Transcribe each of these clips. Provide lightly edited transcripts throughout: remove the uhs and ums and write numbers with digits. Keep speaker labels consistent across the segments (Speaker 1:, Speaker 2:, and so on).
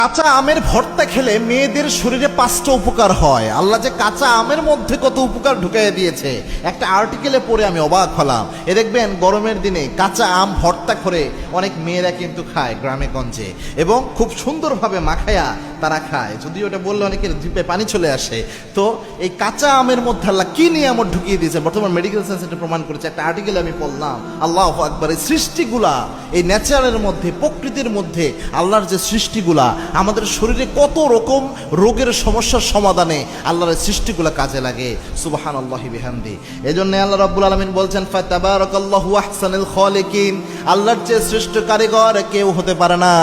Speaker 1: কাঁচা আমের ভর্তা খেলে মেয়েদের শরীরে 5টা উপকার হয়। আল্লাহ যে কাঁচা আমের মধ্যে কত উপকার ঢুকাইয়া দিয়েছে, একটা আর্টিকেলে পড়ে আমি অবাক হলাম। দেখবেন গরমের দিনে কাঁচা আম ভর্তা করে অনেক মেয়েরা কিন্তু খায় গ্রামে গঞ্জে, এবং খুব সুন্দরভাবে মাখায়া তারা খায়। যদিও ওটা বললে অনেকের জিভে পানি চলে আসে। তো এই কাঁচা আমের মধ্যে আল্লাহ কি নিয়ামত ঢুকিয়ে দিয়েছে বর্তমান মেডিকেল সায়েন্স এটা প্রমাণ করেছে। একটা আর্টিকেলে আমি পড়লাম, আল্লাহু আকবার, এই সৃষ্টিগুলা, এই নেচারের মধ্যে, প্রকৃতির মধ্যে আল্লাহর যে সৃষ্টিগুলা আমাদের শরীরে কত রকম রোগের সমস্যার সমাধানে আল্লাহর সৃষ্টিগুলা কাজে লাগে। সুবহানাল্লাহি বিহামদি। এজন্য আল্লাহ রাব্বুল আলামিন বলছেন, ফাতাবারাকাল্লাহু আহসানুল খালিকিন, আল্লাহর চেয়ে শ্রেষ্ঠ কারিগর কেউ হতে পারে না।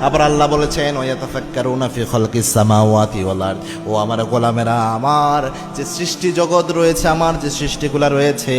Speaker 1: আবার আল্লাহ বলেছেন, ওয়ায়াতাফাক্কারুনা ফি খালকিস সামাওয়াতি ওয়াল আরদ, ও আমার গোলামেরা, আমার যে সৃষ্টি জগৎ রয়েছে, আমার যে সৃষ্টিগুলা রয়েছে,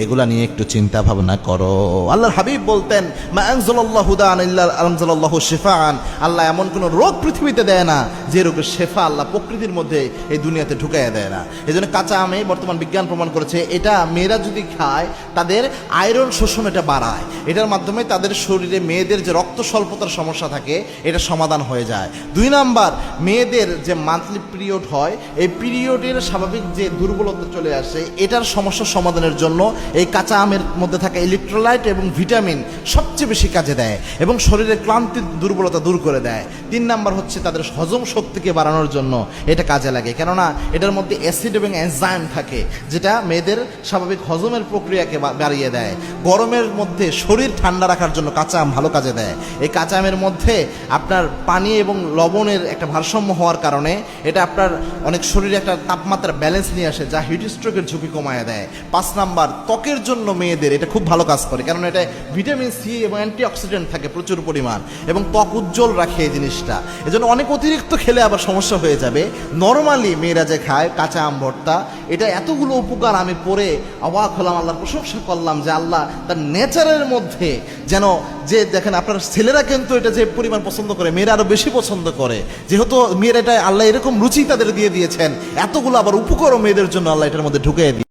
Speaker 1: এগুলা নিয়ে একটু চিন্তা ভাবনা করো। আল্লাহর হাবিব বলতেন, মা আনজালাল্লাহু দান ইল্লা আনজালাল্লাহু শিফাআন, আল্লাহ এমন কোন রোগ পৃথিবীতে দেয় না যে রোগের শেফা আল্লাহ প্রকৃতির মধ্যে এই দুনিয়াতে ঢুকাইয়া দেয় না। এই জন্য কাঁচা আমে বর্তমান বিজ্ঞান প্রমাণ করেছে এটা মেয়েরা যদি খায় তাদের আয়রন শোষণ এটা বাড়ায়, এটার মাধ্যমে তাদের শরীরে মেয়েদের যে রক্ত স্বল্পতার সমস্যা থাকে এটা সমাধান হয়ে যায়। 2 নাম্বার, মেয়েদের যে মান্থলি পিরিয়ড হয়, এই পিরিয়ডের স্বাভাবিক যে দুর্বলতা চলে আসে, এটার সমস্যার সমাধানের জন্য এই কাঁচা আমের মধ্যে থাকা ইলেকট্রোলাইট এবং ভিটামিন সবচেয়ে বেশি কাজে দেয় এবং শরীরের ক্লান্তির দুর্বলতা দূর করে দেয়। 3 নাম্বার হচ্ছে তাদের হজম শক্তিকে বাড়ানোর জন্য এটা কাজে লাগে, কেননা এটার মধ্যে অ্যাসিড এবং এনজাইম থাকে যেটা মেয়েদের স্বাভাবিক হজমের প্রক্রিয়াকে বাড়িয়ে দেয়। গরমের মধ্যে শরীর ঠান্ডা রাখার জন্য কাঁচা আম ভালো কাজে দেয়। এই কাঁচা আমের মধ্যে আপনার পানি এবং লবণের একটা ভারসাম্য হওয়ার কারণে এটা আপনার অনেক শরীরে একটা তাপমাত্রা ব্যালেন্স নিয়ে আসে, যা হিট স্ট্রোকের ঝুঁকি কমায় দেয়। 5 নাম্বার, ত্বকের জন্য মেয়েদের এটা খুব ভালো কাজ করে, কারণ এটা ভিটামিন সি এবং অ্যান্টিঅক্সিডেন্ট থাকে প্রচুর পরিমাণ, এবং ত্বক উজ্জ্বল রাখে এই জিনিসটা। এজন্য অনেক অতিরিক্ত খেলে আবার সমস্যা হয়ে যাবে। নর্মালি মেয়েরা যে খায় কাঁচা আম ভর্তা, এটা এতগুলো উপকার আমি পড়ে অবাক হলাম, আল্লাহর প্রশংসা করলাম যে আল্লাহ তার নেচারের মধ্যে যেন, যে দেখেন আপনার ছেলেরা কিন্তু এটা যে পরিমাণ পছন্দ করে, মেয়েরা আরো বেশি পছন্দ করে, যেহেতু মেয়েরা এটা আল্লাহ এরকম রুচি তাদের দিয়ে দিয়েছেন, এতগুলো আবার উপকারও মেয়েদের জন্য আল্লাহ এটার মধ্যে ঢুকিয়ে দিয়ে